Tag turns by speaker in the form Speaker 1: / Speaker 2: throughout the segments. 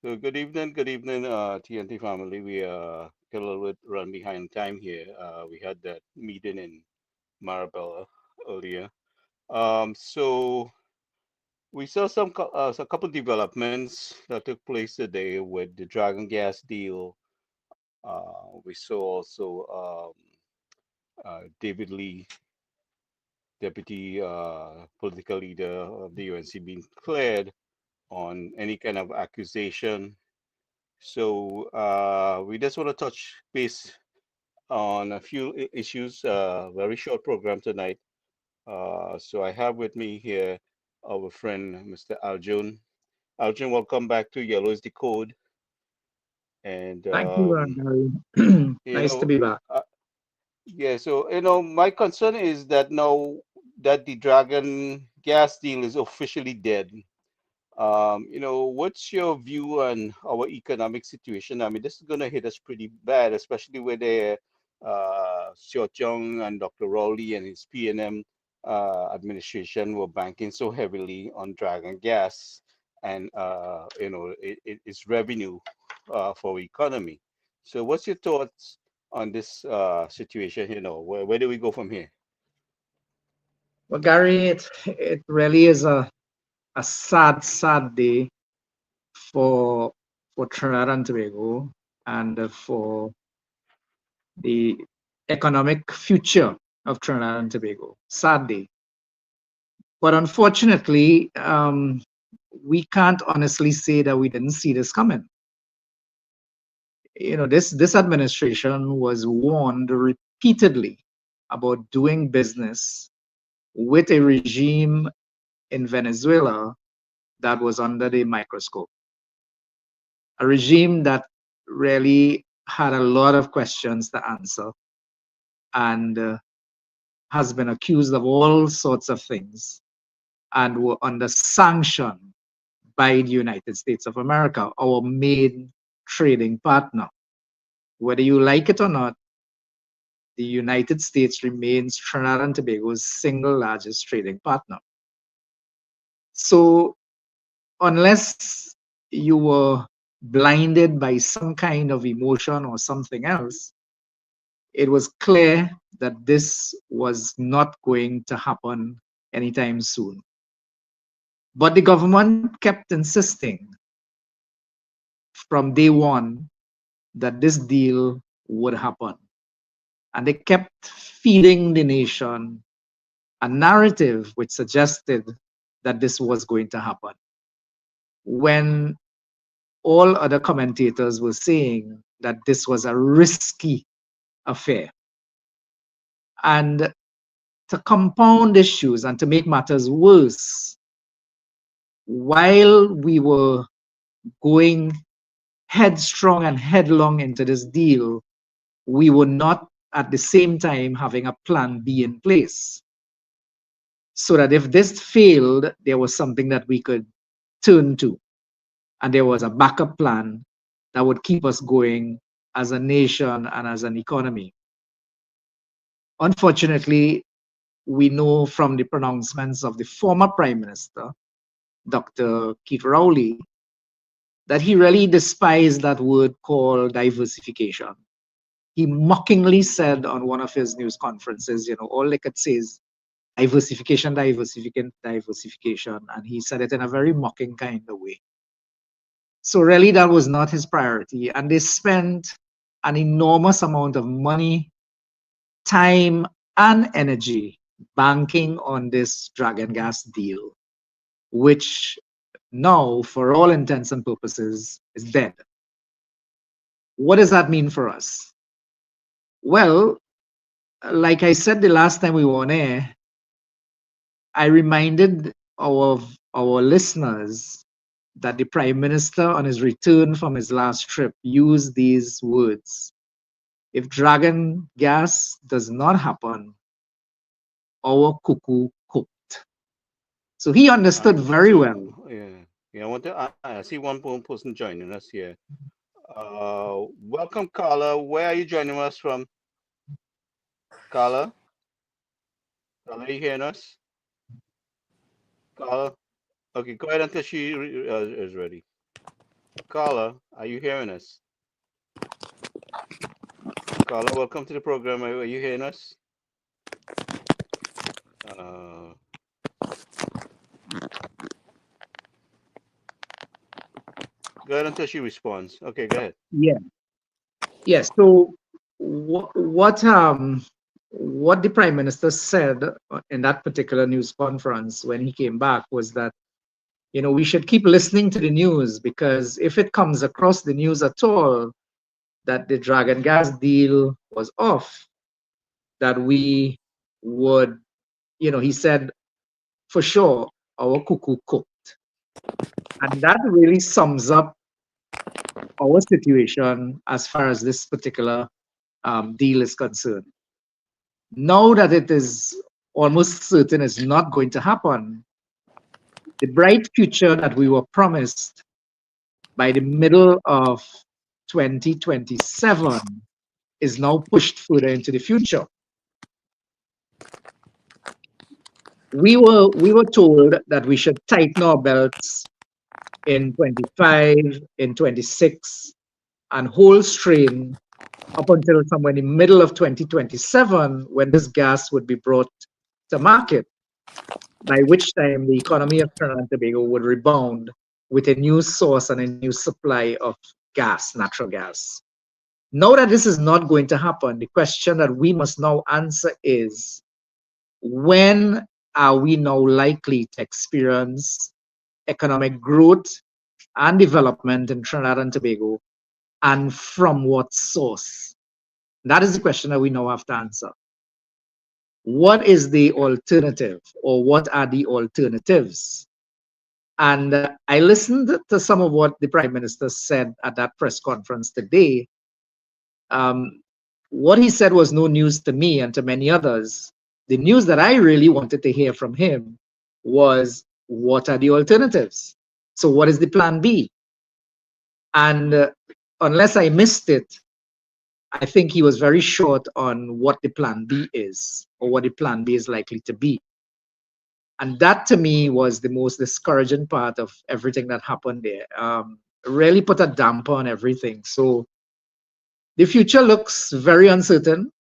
Speaker 1: So good evening, TNT family. We got a little bit run behind time here. We had that meeting in Marabella earlier. So we saw a couple developments that took place today with the Dragon Gas deal. We saw also David Lee, deputy political leader of the UNC, being cleared on any kind of accusation. So we just want to touch base on a few issues. Very short program tonight. So I have with me here our friend Mr. Aljun. Aljun, welcome back to Yellow is the Code. And
Speaker 2: Thank you, Gary.
Speaker 1: you
Speaker 2: Nice to
Speaker 1: know,
Speaker 2: be back.
Speaker 1: uh, yeah. So my concern is that now that the Dragon gas deal is officially dead. What's your view on our economic situation? I mean, this is going to hit us pretty bad, especially with the Xiao Chong and Dr. Rowley and his PNM administration were banking so heavily on Dragon Gas and its revenue for economy. So, what's your thoughts on this situation? Where do we go from here?
Speaker 2: Well, Gary, it really is a sad, sad day for Trinidad and Tobago and for the economic future of Trinidad and Tobago. Sad day. But unfortunately, we can't honestly say that we didn't see this coming. This administration was warned repeatedly about doing business with a regime in Venezuela that was under the microscope, a regime that really had a lot of questions to answer and has been accused of all sorts of things and were under sanction by the United States of America, our main trading partner. Whether you like it or not, the United States remains Trinidad and Tobago's single largest trading partner. So unless you were blinded by some kind of emotion or something else, it was clear that this was not going to happen anytime soon. But the government kept insisting from day one that this deal would happen. And they kept feeding the nation a narrative which suggested that this was going to happen. When all other commentators were saying that this was a risky affair. And to compound issues and to make matters worse, while we were going headstrong and headlong into this deal, we were not at the same time having a plan B in place. So that if this failed, there was something that we could turn to. And there was a backup plan that would keep us going as a nation and as an economy. Unfortunately, we know from the pronouncements of the former Prime Minister, Dr. Keith Rowley, that he really despised that word called diversification. He mockingly said on one of his news conferences, all they could say is diversification, diversification, diversification. And he said it in a very mocking kind of way. So really that was not his priority. And they spent an enormous amount of money, time, and energy banking on this Dragon Gas deal, which now, for all intents and purposes, is dead. What does that mean for us? Well, like I said the last time we were on air, I reminded our listeners that the Prime Minister, on his return from his last trip, used these words. If Dragon Gas does not happen, our cuckoo cooked. So he
Speaker 1: I
Speaker 2: understood
Speaker 1: want
Speaker 2: very well.
Speaker 1: to, yeah, yeah. I want to. I see one person joining us here. Welcome, Carla. Where are you joining us from, Carla? Carla, are you hearing us? Carla? Okay, go ahead until she is ready. Carla, are you hearing us? Carla, welcome to the program. Are you hearing us? Uh, Go ahead until she responds. Okay, go ahead.
Speaker 2: Yeah. Yes. So what the Prime Minister said in that particular news conference when he came back was that, we should keep listening to the news, because if it comes across the news at all that the Dragon Gas deal was off, that we would, he said, for sure, our cuckoo cooked. And that really sums up our situation as far as this particular deal is concerned. Now that it is almost certain it's not going to happen, the bright future that we were promised by the middle of 2027 is now pushed further into the future. We were told that we should tighten our belts in 25, in 26, and hold strain up until somewhere in the middle of 2027, when this gas would be brought to market, by which time the economy of Trinidad and Tobago would rebound with a new source and a new supply of gas, natural gas. Now that this is not going to happen, the question that we must now answer is, when are we now likely to experience economic growth and development in Trinidad and Tobago, and from what source? That is the question that we now have to answer. What is the alternative, or what are the alternatives? And I listened to some of what the Prime Minister said at that press conference today. What he said was no news to me and to many others. The news that I really wanted to hear from him was, what are the alternatives? So what is the plan B? And unless I missed it, I think he was very short on what the plan B is, or what the plan B is likely to be. And that to me was the most discouraging part of everything that happened there. Really put a damper on everything. So the future looks very uncertain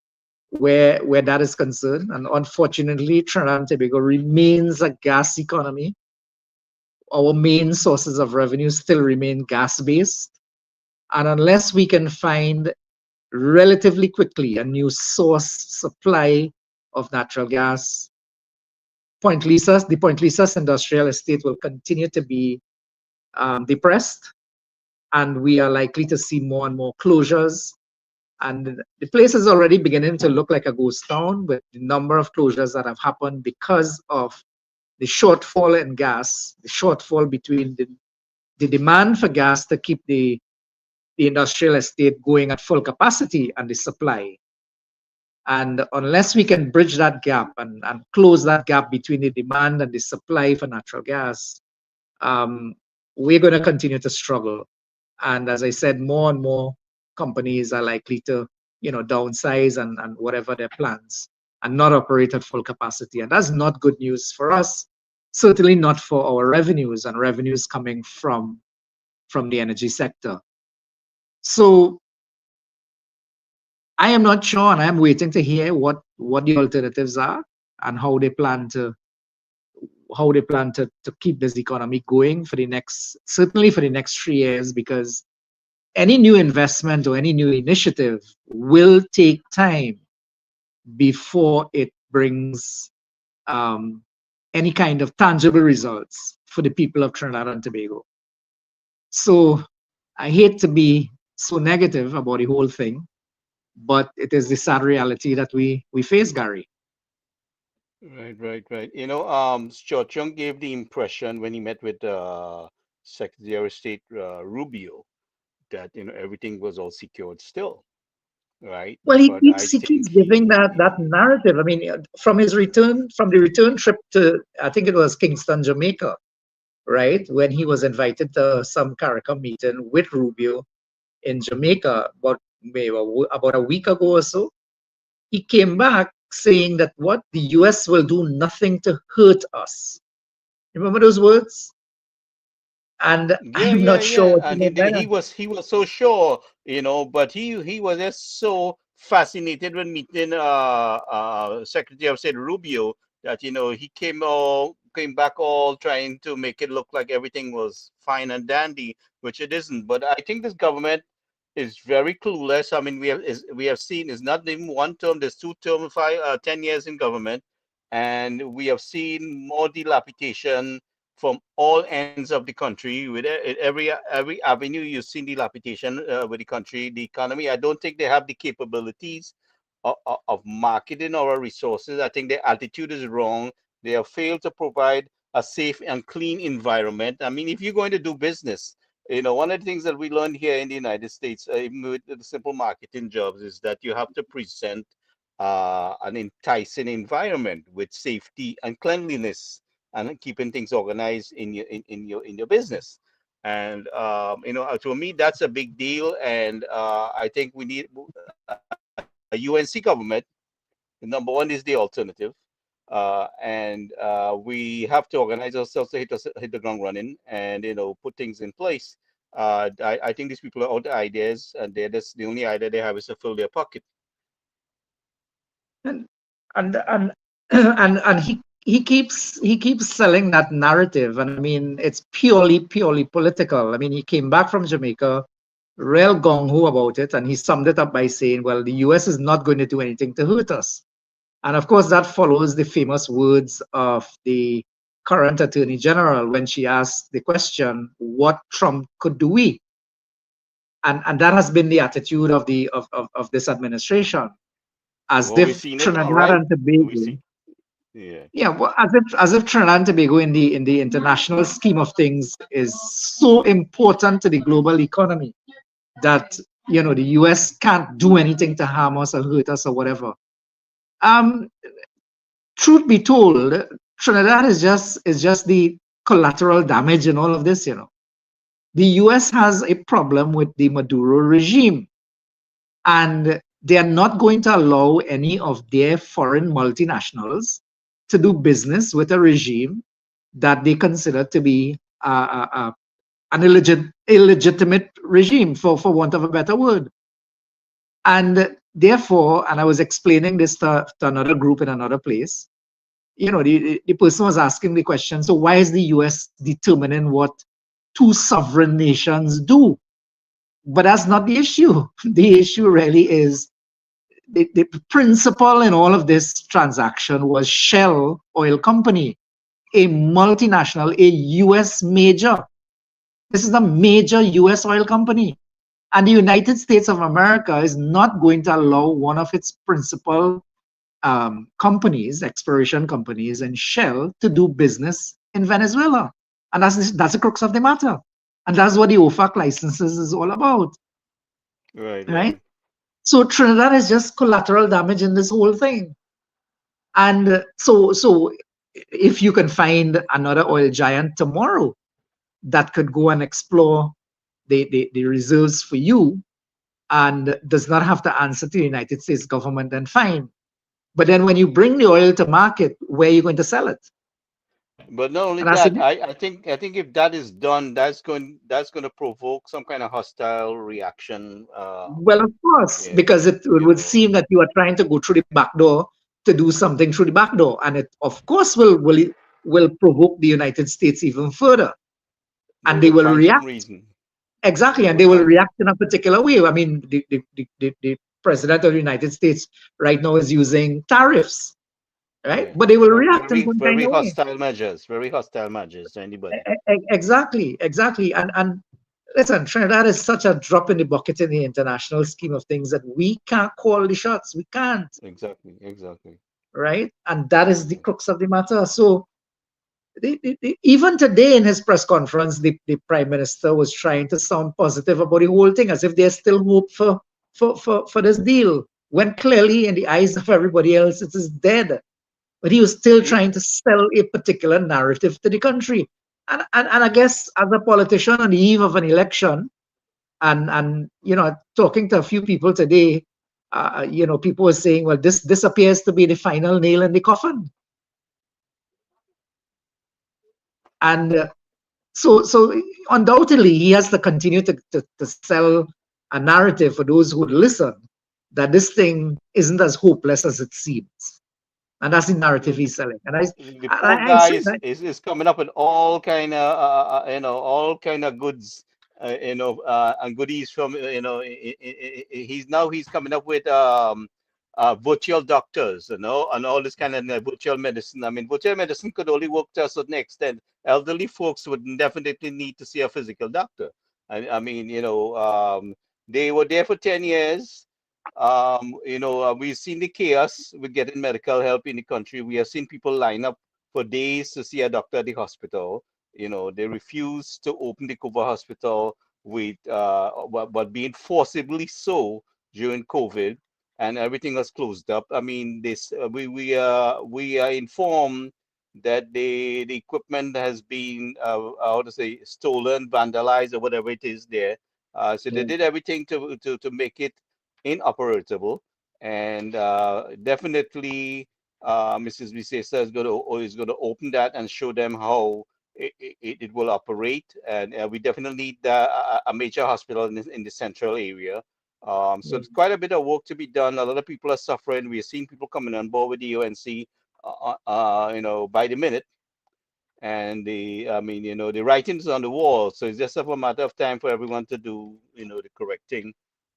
Speaker 2: where that is concerned. And unfortunately, Trinidad and Tobago remains a gas economy. Our main sources of revenue still remain gas-based. And unless we can find relatively quickly a new source supply of natural gas, the Point Lisas industrial estate will continue to be depressed, and we are likely to see more and more closures. And the place is already beginning to look like a ghost town, with the number of closures that have happened because of the shortfall in gas, the shortfall between the demand for gas to keep the industrial estate going at full capacity and the supply. And unless we can bridge that gap and close that gap between the demand and the supply for natural gas, we're going to continue to struggle. And as I said, more and more companies are likely to, downsize and whatever their plans, and not operate at full capacity. And that's not good news for us, certainly not for our revenues and revenues coming from the energy sector. So I am not sure, and I'm waiting to hear what the alternatives are and how they plan to keep this economy going certainly for the next 3 years, because any new investment or any new initiative will take time before it brings any kind of tangible results for the people of Trinidad and Tobago. So I hate to be so negative about the whole thing, but it is the sad reality that we face, Gary.
Speaker 1: Right. Cho Chung gave the impression when he met with Secretary of State Rubio that everything was all secured still, right?
Speaker 2: Well,
Speaker 1: But I
Speaker 2: he
Speaker 1: think
Speaker 2: keeps giving that narrative. I mean, from the return trip to, I think it was Kingston, Jamaica, right, when he was invited to some CARICOM meeting with Rubio in Jamaica about a week ago or so, he came back saying that the US will do nothing to hurt us. Remember those words? And
Speaker 1: Yeah,
Speaker 2: I'm
Speaker 1: yeah,
Speaker 2: not sure
Speaker 1: yeah.
Speaker 2: what you
Speaker 1: And
Speaker 2: mean by that.
Speaker 1: he was so sure, but he was just so fascinated when meeting Secretary of State Rubio that he came back all trying to make it look like everything was fine and dandy, which it isn't. But I think this government is very clueless. I mean, we have seen it's not even one term. There's two term, 10 years in government, and we have seen more dilapidation from all ends of the country. With every avenue, you've seen dilapidation with the country, the economy. I don't think they have the capabilities of marketing our resources. I think their attitude is wrong. They have failed to provide a safe and clean environment. I mean, if you're going to do business, one of the things that we learned here in the United States, even with the simple marketing jobs, is that you have to present an enticing environment with safety and cleanliness and keeping things organized in your business. And to me, that's a big deal. And I think we need a UNC government. Number one is the alternative. And we have to organize ourselves to hit the ground running and put things in place. I think these people are out of ideas, and that's the only idea they have is to fill their pocket.
Speaker 2: And and and he keeps selling that narrative. And I mean, it's purely political. I mean, he came back from Jamaica real gung-ho about it, and he summed it up by saying, well, the US is not going to do anything to hurt us. And of course, that follows the famous words of the current Attorney General when she asked the question, what Trump could do we? And that has been the attitude of this administration, as
Speaker 1: Well, we've
Speaker 2: if
Speaker 1: seen it all
Speaker 2: Trinidad
Speaker 1: right.
Speaker 2: and
Speaker 1: We
Speaker 2: Tobago,
Speaker 1: see, yeah.
Speaker 2: yeah, well, as if Trinidad and Tobago in the international scheme of things is so important to the global economy that the US can't do anything to harm us or hurt us or whatever. Um, Truth be told, Trinidad is just the collateral damage in all of this. The US has a problem with the Maduro regime, and they are not going to allow any of their foreign multinationals to do business with a regime that they consider to be an illegitimate regime, for want of a better word. And therefore, and I was explaining this to another group in another place, the person was asking the question, so why is the US determining what two sovereign nations do? But that's not the issue. The issue really is the principle in all of this transaction was Shell Oil Company, a multinational, a US major. This is a major US oil company. And the United States of America is not going to allow one of its principal companies, exploration companies, and Shell to do business in Venezuela. And that's the crux of the matter. And that's what the OFAC licenses is all about,
Speaker 1: Right,
Speaker 2: right?
Speaker 1: right.
Speaker 2: So Trinidad is just collateral damage in this whole thing. And so if you can find another oil giant tomorrow that could go and explore the reserves for you and does not have to answer to the United States government, then fine. But then when you bring the oil to market, where are you going to sell it?
Speaker 1: But not only
Speaker 2: And I said,
Speaker 1: that, I think if that is done, that's going to provoke some kind of hostile reaction.
Speaker 2: well, of course,
Speaker 1: Yeah,
Speaker 2: because it
Speaker 1: you
Speaker 2: would
Speaker 1: know,
Speaker 2: seem that you are trying to go through the back door to do something through the back door. And it, of course, will provoke the United States even further.
Speaker 1: they
Speaker 2: And they
Speaker 1: will
Speaker 2: will
Speaker 1: find some
Speaker 2: react.
Speaker 1: reason.
Speaker 2: Exactly.
Speaker 1: They
Speaker 2: And
Speaker 1: will
Speaker 2: they will
Speaker 1: find.
Speaker 2: react in a particular way. I mean, the president of the United States right now is using tariffs, right?
Speaker 1: Yeah,
Speaker 2: But they will
Speaker 1: very,
Speaker 2: react in
Speaker 1: very,
Speaker 2: some kind
Speaker 1: very
Speaker 2: of way.
Speaker 1: hostile measures. Very hostile measures to anybody.
Speaker 2: Exactly. And listen, Trinidad is such a drop in the bucket in the international scheme of things that we can't call the shots. We can't,
Speaker 1: Exactly, exactly.
Speaker 2: right? And that is the
Speaker 1: Yeah.
Speaker 2: crux of the matter. So even today in his press conference, the prime minister was trying to sound positive about the whole thing, as if there's still hope for this deal, when clearly in the eyes of everybody else it is dead. But he was still
Speaker 1: Yeah.
Speaker 2: trying to sell a particular narrative to the country. And I guess as a politician on the eve of an election, and talking to a few people today, people were saying, well, this appears to be the final nail in the coffin. And So undoubtedly, he has to continue to sell a narrative for those who would listen that this thing isn't as hopeless as it seems. And that's the narrative he's selling. And
Speaker 1: The poor
Speaker 2: I
Speaker 1: guy
Speaker 2: say that,
Speaker 1: is coming up with all kind of all kind of goods, and goodies from he's coming up with virtual doctors, and all this kind of virtual medicine. I mean, virtual medicine could only work to a certain extent. Elderly folks would definitely need to see a physical doctor. I mean, they were there for 10 years. We've seen the chaos with getting medical help in the country. We have seen people line up for days to see a doctor at the hospital. They refuse to open the Cuba hospital with but being forcibly so during COVID, and everything was closed up. I mean, this we are informed that the equipment has been how to say stolen, vandalized, or whatever it is there. So they
Speaker 2: yeah,
Speaker 1: did everything to make it inoperable, and definitely Mrs. Vicesa is going to open that and show them how it will operate, and we definitely need a major hospital in the central area. So
Speaker 2: yeah.
Speaker 1: there's quite a bit of work to be done. A lot of people are suffering. We are seeing people coming on board with the UNC, by the minute, and the writing's on the wall. So it's just a matter of time for everyone to do, the correct thing,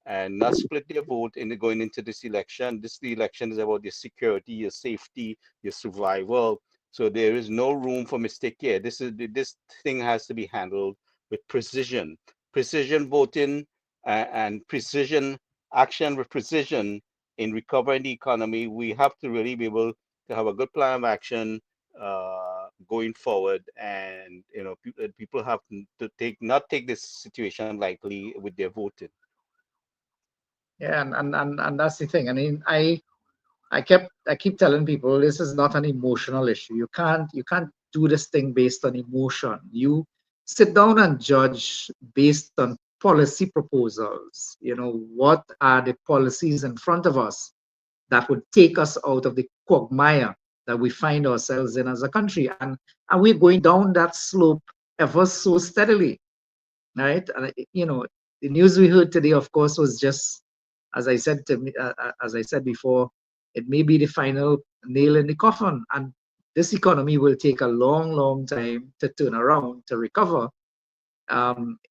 Speaker 1: and not split their vote in going into this election. The election is about your security, your safety, your survival. So there is no room for mistake here. This thing has to be handled with precision voting, and precision action with precision in recovering the economy. We have to really be able to have a good plan of action going forward, and people have to not take this situation lightly with their voting.
Speaker 2: Yeah, and that's the thing. I mean, I keep telling people this is not an emotional issue. You can't do this thing based on emotion. You sit down and judge based on policy proposals. What are the policies in front of us that would take us out of the quagmire that we find ourselves in as a country, and we're going down that slope ever so steadily, right? And the news we heard today, of course, was just, as I said before, it may be the final nail in the coffin, and this economy will take a long, long time to turn around, to recover,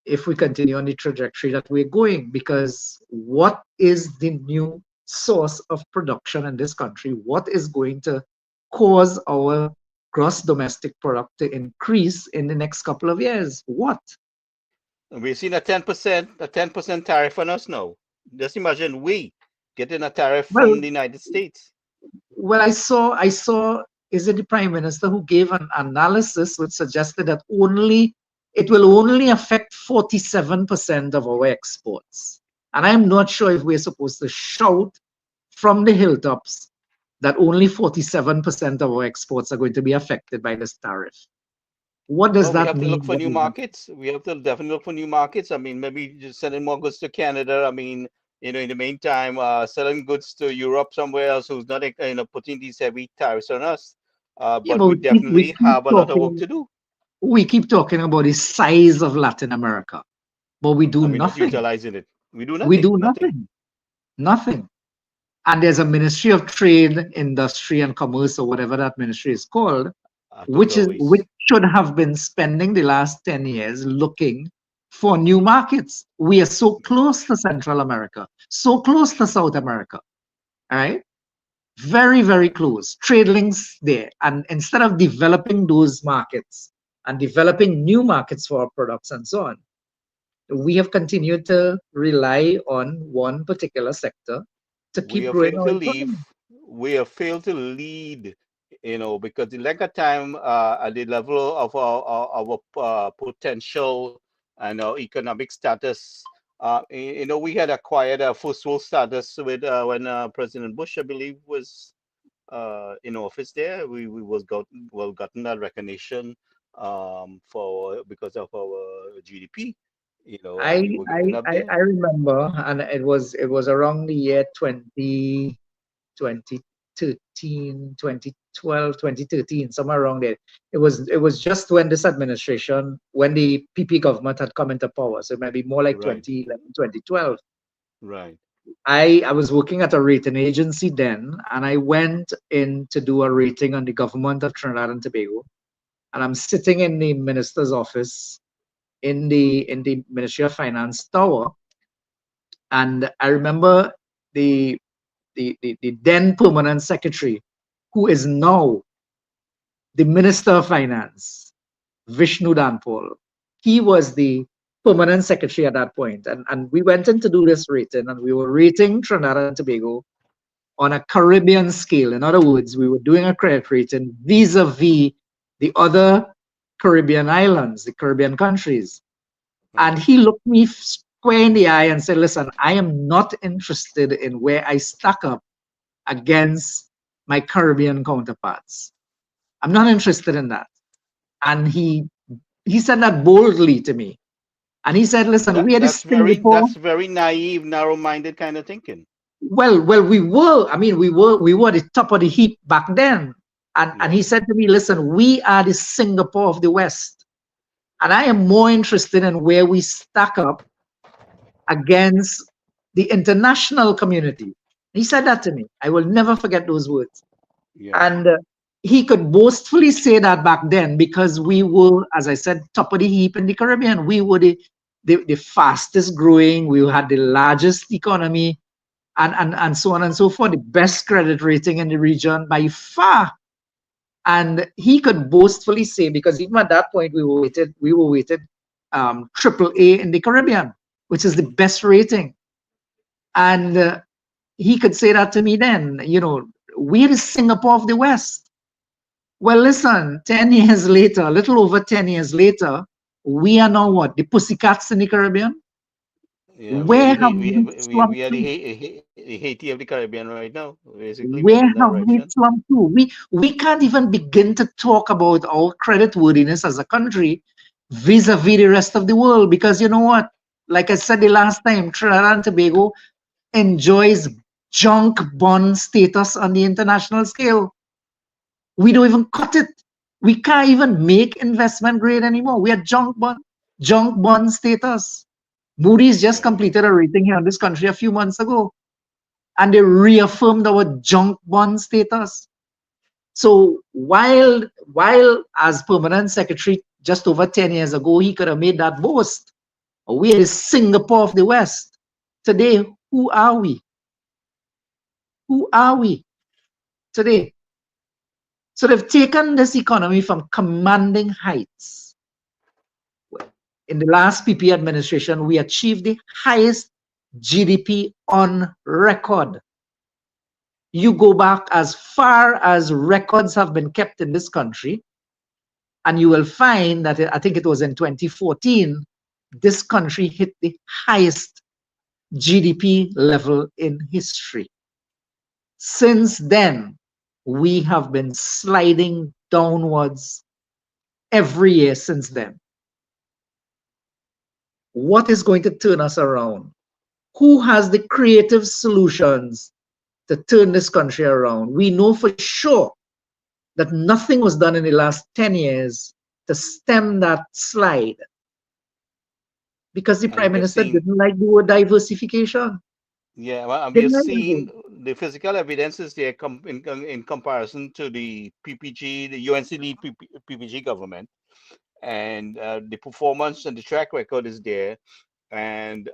Speaker 2: if we continue on the trajectory that we're going. Because what is the new source of production in this country? What is going to cause our gross domestic product to increase in the next couple of years? What?
Speaker 1: And we've seen a 10% tariff on us now. Just imagine we getting a tariff
Speaker 2: Well,
Speaker 1: from the United States.
Speaker 2: well, I saw, is it the Prime Minister who gave an analysis which suggested that it will only affect 47% of our exports. And I'm not sure if we're supposed to shout from the hilltops that only 47% of our exports are going to be affected by this tariff. What does
Speaker 1: Well, we
Speaker 2: that
Speaker 1: have to look
Speaker 2: mean?
Speaker 1: for new markets. We have to definitely look for new markets. I mean, maybe just sending more goods to Canada. I mean, in the meantime, selling goods to Europe somewhere else who's not, putting these heavy tariffs on us.
Speaker 2: Yeah,
Speaker 1: But
Speaker 2: but
Speaker 1: we definitely have a lot of work to do,
Speaker 2: we keep talking about the size of Latin America, but we do
Speaker 1: and we're not
Speaker 2: nothing.
Speaker 1: utilizing it. We do
Speaker 2: We
Speaker 1: nothing,
Speaker 2: do
Speaker 1: nothing.
Speaker 2: nothing. Nothing. And there's a Ministry of Trade, Industry, and Commerce, or whatever that ministry is called,
Speaker 1: Total
Speaker 2: which
Speaker 1: waste.
Speaker 2: should have been spending the last 10 years looking for new markets. We are so close to Central America, so close to South America, all right? Very, very close. Trade links there. And instead of developing those markets and developing new markets for our products and so on, we have continued to rely on one particular sector to
Speaker 1: We
Speaker 2: keep
Speaker 1: have
Speaker 2: growing
Speaker 1: failed
Speaker 2: our
Speaker 1: to leave.
Speaker 2: economy.
Speaker 1: We have failed to lead, because the lack of time at the level of our potential and our economic status. We had acquired a first world status with when President Bush, I believe, was in office there. We was gotten that recognition for because of our GDP. And we
Speaker 2: I,
Speaker 1: were getting
Speaker 2: I
Speaker 1: up
Speaker 2: I
Speaker 1: there.
Speaker 2: I remember, and it was around the year 2013, 2013, somewhere around there. It was just when this administration, when the PP government had come into power. So it might be more like
Speaker 1: Right.
Speaker 2: 2011, 2012.
Speaker 1: Right.
Speaker 2: I was working at a rating agency then, and I went in to do a rating on the government of Trinidad and Tobago. And I'm sitting in the minister's office in the Ministry of Finance tower. And I remember the then permanent secretary, who is now the Minister of Finance, Vishnu Danpal. He was the permanent secretary at that point. And we went in to do this rating, and we were rating Trinidad and Tobago on a Caribbean scale. In other words, we were doing a credit rating vis-a-vis the other Caribbean islands, the Caribbean countries. And he looked me square in the eye and said, listen, I am not interested in where I stack up against my Caribbean counterparts. I'm not interested in that. And he said that boldly to me. And he said, listen, we are the Singapore.
Speaker 1: That's very naive, narrow-minded kind of thinking.
Speaker 2: Well, we were. I mean, we were the top of the heap back then. And he said to me, listen, we are the Singapore of the West. And I am more interested in where we stack up against the international community. He said that to me. I will never forget those words.
Speaker 1: Yeah.
Speaker 2: And he could boastfully say that back then because we were, as I said, top of the heap in the Caribbean. We were the fastest growing. We had the largest economy, and so on and so forth. The best credit rating in the region by far. And he could boastfully say, because even at that point we were weighted AAA in the Caribbean, which is the best rating. And he could say that to me then, we're the Singapore of the West. Well, listen, 10 years later, a little over 10 years later, we are now what? The pussycats in the Caribbean?
Speaker 1: Yeah,
Speaker 2: Where have
Speaker 1: we
Speaker 2: slumped
Speaker 1: are
Speaker 2: to?
Speaker 1: the Haiti of the Caribbean right now. Basically,
Speaker 2: Where
Speaker 1: moving in that
Speaker 2: have we
Speaker 1: direction.
Speaker 2: slumped to? We can't even begin to talk about our credit worthiness as a country vis-a-vis the rest of the world, because you know what? Like I said the last time, Trinidad and Tobago enjoys junk bond status on the international scale. We don't even cut it. We can't even make investment grade anymore. We are junk bond status. Moody's just completed a rating here in this country a few months ago, and they reaffirmed our junk bond status. So while as permanent secretary just over 10 years ago, he could have made that boast. We are the Singapore of the West. Today, who are we? Who are we today? So they've taken this economy from commanding heights. In the last PP administration, we achieved the highest GDP on record. You go back as far as records have been kept in this country, and you will find that I think it was in 2014, this country hit the highest GDP level in history. Since then, we have been sliding downwards every year since then. What is going to turn us around? Who has the creative solutions to turn this country around? We know for sure that nothing was done in the last 10 years to stem that slide, because the Prime Minister didn't like the word diversification.
Speaker 1: Yeah, well, we are seeing the physical evidence is there in comparison to the PPG, the UNC lead PPG government, and the performance and the track record is there. And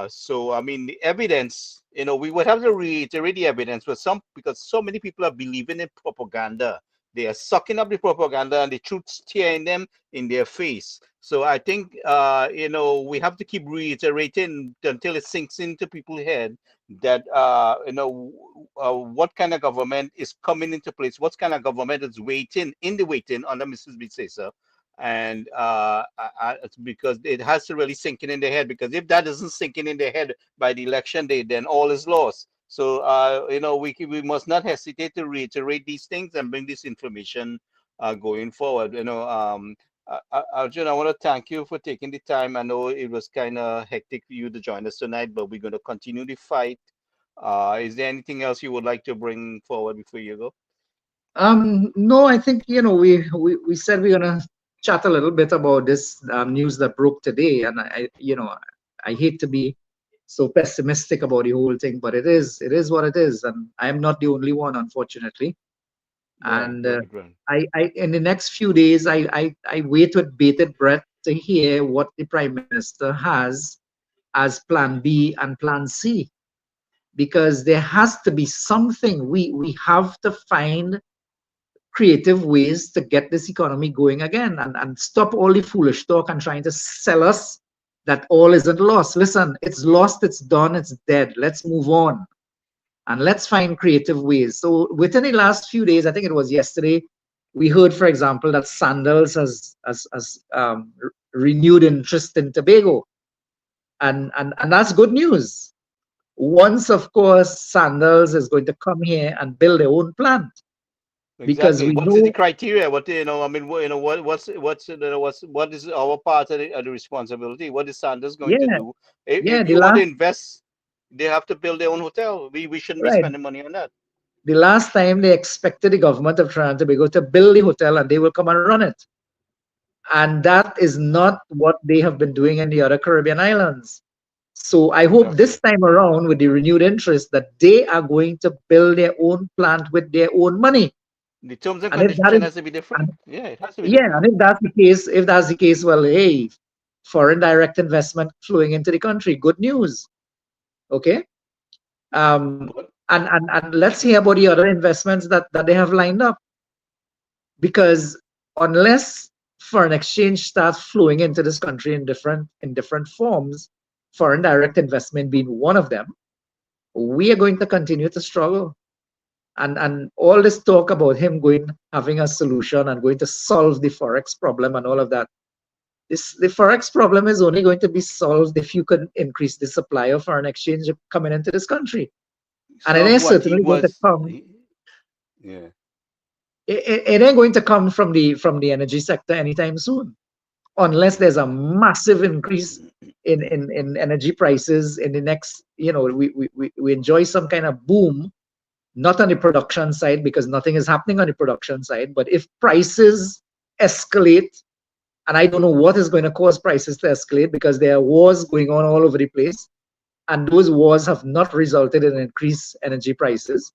Speaker 1: so, I mean, the evidence, we would have to reiterate the evidence, but because so many people are believing in propaganda. They are sucking up the propaganda and the truth staring them in their face. So I think, we have to keep reiterating until it sinks into people's head that, what kind of government is coming into place, what kind of government is waiting under Mrs. Bitsetsa. And it's because it has to really sink in their head, because if that isn't sinking in their head by the election day, then all is lost. So we must not hesitate to reiterate these things and bring this information going forward. Arjun, I want to thank you for taking the time. I know it was kind of hectic for you to join us tonight, but we're going to continue the fight. Is there anything else you would like to bring forward before you go?
Speaker 2: No, I think we said we're gonna chat a little bit about this news that broke today, and I hate to be so pessimistic about the whole thing, but it is what it is, and I am not the only one, unfortunately.
Speaker 1: Right,
Speaker 2: And
Speaker 1: right, right.
Speaker 2: I in the next few days, I wait with bated breath to hear what the Prime Minister has as Plan B and Plan C, because there has to be something. We have to find creative ways to get this economy going again, and stop all the foolish talk and trying to sell us that all isn't lost. Listen, it's lost, it's done, it's dead. Let's move on and let's find creative ways. So within the last few days, I think it was yesterday, we heard, for example, that Sandals has renewed interest in Tobago, and that's good news. Once, of course, Sandals is going to come here and build their own plant, because
Speaker 1: Exactly.
Speaker 2: we
Speaker 1: What is the
Speaker 2: know,
Speaker 1: criteria? What I mean, what is our part of the responsibility? What is Sanders going to
Speaker 2: yeah,
Speaker 1: do? If
Speaker 2: yeah, the
Speaker 1: you want to
Speaker 2: last
Speaker 1: invest, they have to build their own hotel. We shouldn't be
Speaker 2: right.
Speaker 1: spending money on that.
Speaker 2: The last time they expected the government of Trinidad and Tobago to build the hotel and they will come and run it. And that is not what they have been doing in the other Caribbean islands. So I hope
Speaker 1: Exactly.
Speaker 2: this time around, with the renewed interest, that they are going to build their own plant with their own money.
Speaker 1: The terms and
Speaker 2: And if that
Speaker 1: condition
Speaker 2: is,
Speaker 1: has to be different.
Speaker 2: and
Speaker 1: Yeah, it has to be
Speaker 2: yeah,
Speaker 1: different.
Speaker 2: and if that's the case, well, hey, foreign direct investment flowing into the country, good news. Okay. Um,
Speaker 1: But
Speaker 2: and let's hear about the other investments that they have lined up, because unless foreign exchange starts flowing into this country in different forms, foreign direct investment being one of them, we are going to continue to struggle. And all this talk about him going having a solution and going to solve the forex problem and all of that, the forex problem is only going to be solved if you can increase the supply of foreign exchange coming into this country, and it
Speaker 1: solve
Speaker 2: is
Speaker 1: what he
Speaker 2: certainly going to
Speaker 1: was.
Speaker 2: come.
Speaker 1: Yeah.
Speaker 2: It ain't going to come from the energy sector anytime soon, unless there's a massive increase in energy prices in the next, we enjoy some kind of boom, not on the production side, because nothing is happening on the production side. But if prices escalate, and I don't know what is going to cause prices to escalate, because there are wars going on all over the place, and those wars have not resulted in increased energy prices.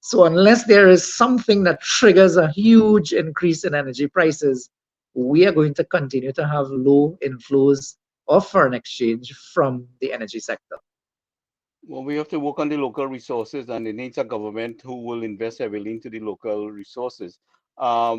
Speaker 2: So unless there is something that triggers a huge increase in energy prices, we are going to continue to have low inflows of foreign exchange from the energy sector.
Speaker 1: Well, we have to work on the local resources, and it needs a government who will invest heavily into the local resources. I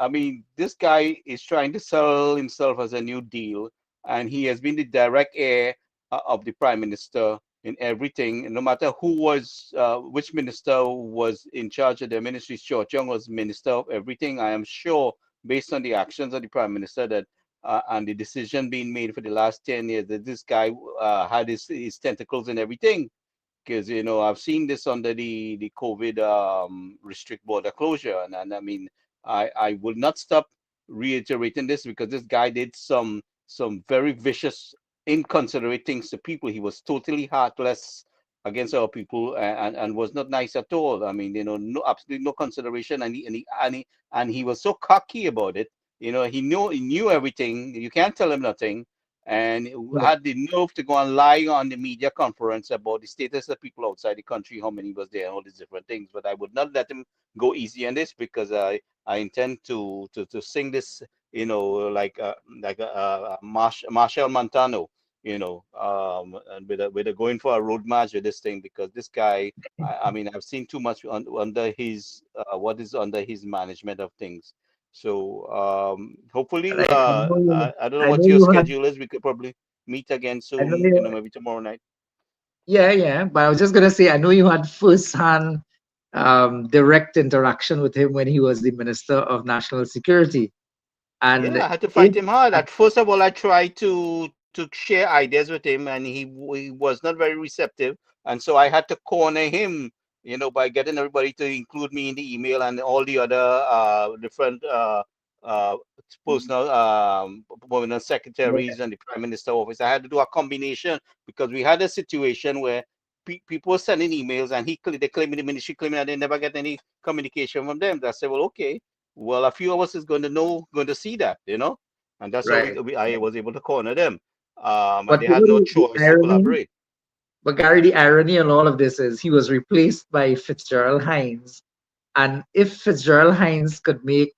Speaker 1: mean, this guy is trying to sell himself as a new deal, and he has been the direct heir of the prime minister in everything. No matter which minister was in charge of the ministry, Cho Chung was minister of everything. I am sure, based on the actions of the prime minister, that and the decision being made for the last 10 years, that this guy had his tentacles in everything. Because, I've seen this under the COVID restrict border closure. And I mean, I will not stop reiterating this, because this guy did some very vicious, inconsiderate things to people. He was totally heartless against our people, and was not nice at all. I mean, no, absolutely no consideration. And he was so cocky about it. He knew everything. You can't tell him nothing, and
Speaker 2: Yeah.
Speaker 1: had the nerve to go and lie on the media conference about the status of people outside the country, how many was there, and all these different things. But I would not let him go easy on this, because I intend to sing this, like Marshall Montano, and with a going for a road march with this thing, because this guy, I mean, I've seen too much under his what is under his management of things. So hopefully,
Speaker 2: And I know you,
Speaker 1: I don't know
Speaker 2: I
Speaker 1: what
Speaker 2: know
Speaker 1: your
Speaker 2: you had,
Speaker 1: schedule is. We could probably meet again
Speaker 2: I know
Speaker 1: soon,
Speaker 2: you,
Speaker 1: maybe tomorrow night.
Speaker 2: yeah, yeah. But I was just gonna say, I know you had first-hand direct interaction with him when he was the Minister of National Security,
Speaker 1: Yeah,
Speaker 2: and
Speaker 1: I had to
Speaker 2: if
Speaker 1: fight him hard. At first of all, I tried to share ideas with him, and he was not very receptive. And so I had to corner him, by getting everybody to include me in the email, and all the other different uh, personal permanent
Speaker 2: yeah,
Speaker 1: secretaries and the prime minister office. I had to do a combination, because we had a situation where people were sending emails, and they claiming the ministry claiming that they never get any communication from them. I said, well, okay, well, a few of us is going to see that, and that's how
Speaker 2: Right.
Speaker 1: I was able to corner them, and
Speaker 2: But
Speaker 1: they
Speaker 2: you
Speaker 1: had
Speaker 2: know
Speaker 1: no
Speaker 2: the
Speaker 1: choice to
Speaker 2: irony,
Speaker 1: collaborate.
Speaker 2: but Gary, the irony in all of this is he was replaced by Fitzgerald Hines. And if Fitzgerald Hines could make,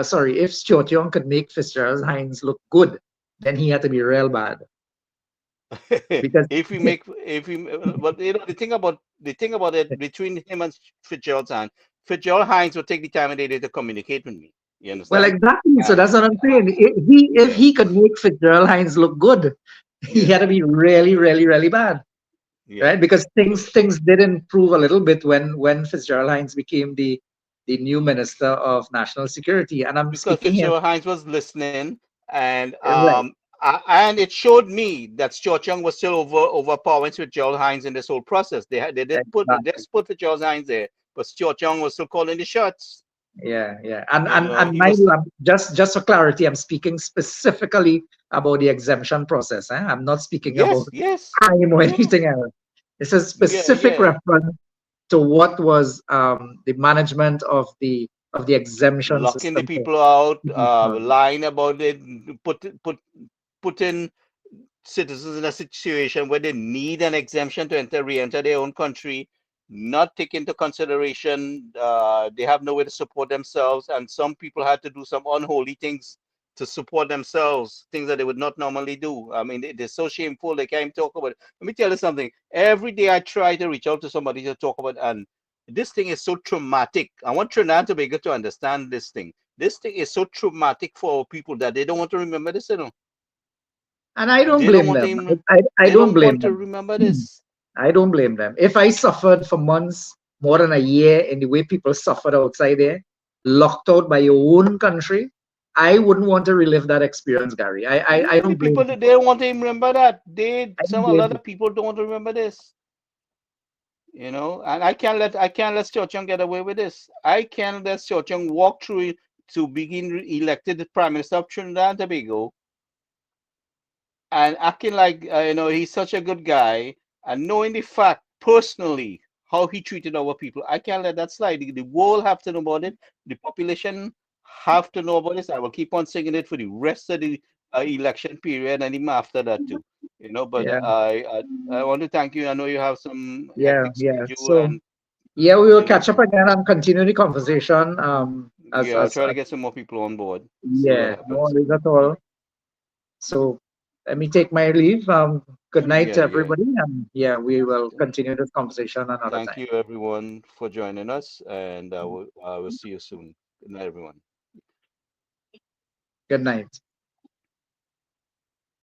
Speaker 2: sorry, if Stuart Young could make Fitzgerald Hines look good, then he had to be real bad. Because
Speaker 1: But the thing about it, between him and Fitzgerald Hines would take the time and they did to communicate with me. You
Speaker 2: well,
Speaker 1: understand?
Speaker 2: exactly. So
Speaker 1: And
Speaker 2: that's what I'm saying. If
Speaker 1: yeah,
Speaker 2: he could make Fitzgerald Hines look good, he
Speaker 1: yeah,
Speaker 2: had to be really, really, really bad,
Speaker 1: yeah.
Speaker 2: right? Because things did improve a little bit when Fitzgerald Hines became the new Minister of National Security. And I'm
Speaker 1: Because
Speaker 2: speaking here,
Speaker 1: Fitzgerald Hines was listening, and
Speaker 2: right?
Speaker 1: and it showed me that Stuart Young was still overpowering Fitzgerald Hines in this whole process. They
Speaker 2: Exactly.
Speaker 1: just put Fitzgerald Hines there, but Stuart Young was still calling the shots.
Speaker 2: Yeah, yeah. And
Speaker 1: You
Speaker 2: and
Speaker 1: know,
Speaker 2: and
Speaker 1: he
Speaker 2: mind
Speaker 1: was
Speaker 2: you, just for clarity, I'm speaking specifically about the exemption process. Eh? I'm not speaking about
Speaker 1: yes, yes,
Speaker 2: crime or
Speaker 1: yeah,
Speaker 2: anything else. It's a
Speaker 1: yeah,
Speaker 2: specific
Speaker 1: yeah.
Speaker 2: reference to what was the management of the exemption
Speaker 1: Locking the
Speaker 2: system for
Speaker 1: people out,
Speaker 2: civil servants.
Speaker 1: lying about it, putting citizens in a situation where they need an exemption to re-enter their own country, not take into consideration they have no way to support themselves, and some people had to do some unholy things to support themselves, things that they would not normally do. I mean, they're so shameful they can't even talk about it. Let me tell you something. Every day I try to reach out to somebody to talk about, and this thing is so traumatic. I want Trinidad and Tobago to understand this thing. This thing is so traumatic for people that they don't want to remember this.
Speaker 2: And I don't
Speaker 1: They don't
Speaker 2: blame
Speaker 1: want to
Speaker 2: them.
Speaker 1: even,
Speaker 2: I
Speaker 1: they
Speaker 2: don't
Speaker 1: don't
Speaker 2: blame
Speaker 1: want to
Speaker 2: them.
Speaker 1: remember this.
Speaker 2: I don't blame them. If I suffered for months, more than a year, in the way people suffered outside there, locked out by your own country, I wouldn't want to relive that experience, Gary. I
Speaker 1: Yeah, the
Speaker 2: don't blame
Speaker 1: people that they
Speaker 2: people.
Speaker 1: don't want to even remember that.
Speaker 2: I
Speaker 1: Some
Speaker 2: don't
Speaker 1: a
Speaker 2: blame
Speaker 1: lot of
Speaker 2: people.
Speaker 1: people don't want to remember this. And I can't let Chochong get away with this. I can't let Chochong walk through it to begin elected Prime Minister of Trinidad and Tobago and acting like he's such a good guy, and knowing the fact personally how he treated our people. I can't let that slide. The world have to know about it. The population have to know about this. I will keep on saying it for the rest of the election period and even after that too. But
Speaker 2: Yeah,
Speaker 1: I want to thank you. I know you have some
Speaker 2: yeah,
Speaker 1: hectic
Speaker 2: yeah.
Speaker 1: schedule,
Speaker 2: So
Speaker 1: and
Speaker 2: yeah, we will
Speaker 1: you know
Speaker 2: catch up again and continue the conversation.
Speaker 1: yeah, I'll try to get some more people on board. See what
Speaker 2: Yeah, no
Speaker 1: happens.
Speaker 2: worries at all. So let me take my leave. Good night
Speaker 1: Yeah,
Speaker 2: to
Speaker 1: yeah.
Speaker 2: everybody, and yeah, we will continue this conversation another
Speaker 1: Thank
Speaker 2: time.
Speaker 1: you everyone for joining us, and I will see you soon. Good night, everyone.
Speaker 2: Good night.